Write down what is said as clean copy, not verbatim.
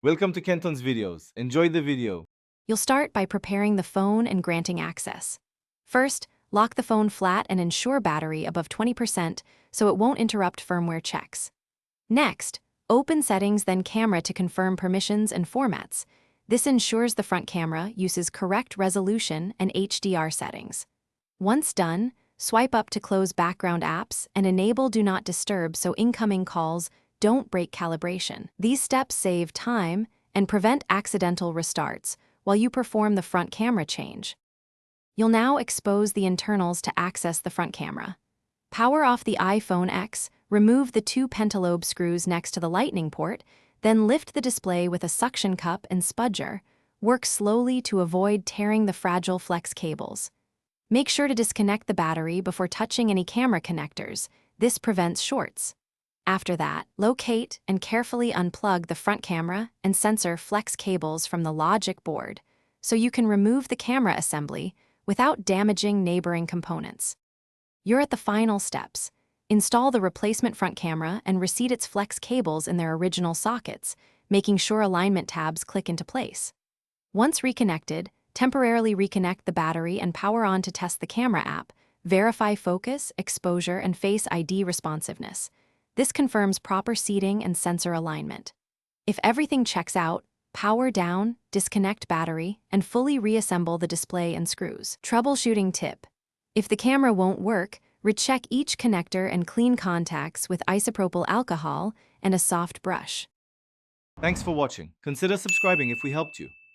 Welcome to Kenton's videos. Enjoy the video. You'll start by preparing the phone and granting access. First, lock the phone flat and ensure battery above 20% so it won't interrupt firmware checks. Next, open Settings then Camera to confirm permissions and formats. This ensures the front camera uses correct resolution and HDR settings. Once done, swipe up to close background apps and enable Do Not Disturb so incoming calls don't break calibration. These steps save time and prevent accidental restarts while you perform the front camera change. You'll now expose the internals to access the front camera. Power off the iPhone X, remove the two pentalobe screws next to the lightning port, then lift the display with a suction cup and spudger. Work slowly to avoid tearing the fragile flex cables. Make sure to disconnect the battery before touching any camera connectors. This prevents shorts. After that, locate and carefully unplug the front camera and sensor flex cables from the logic board so you can remove the camera assembly without damaging neighboring components. You're at the final steps. Install the replacement front camera and reseat its flex cables in their original sockets, making sure alignment tabs click into place. Once reconnected, temporarily reconnect the battery and power on to test the camera app. Verify focus, exposure, and Face ID responsiveness. This confirms proper seating and sensor alignment. If everything checks out, power down, disconnect battery, and fully reassemble the display and screws. Troubleshooting tip: if the camera won't work, recheck each connector and clean contacts with isopropyl alcohol and a soft brush. Thanks for watching. Consider subscribing if we helped you.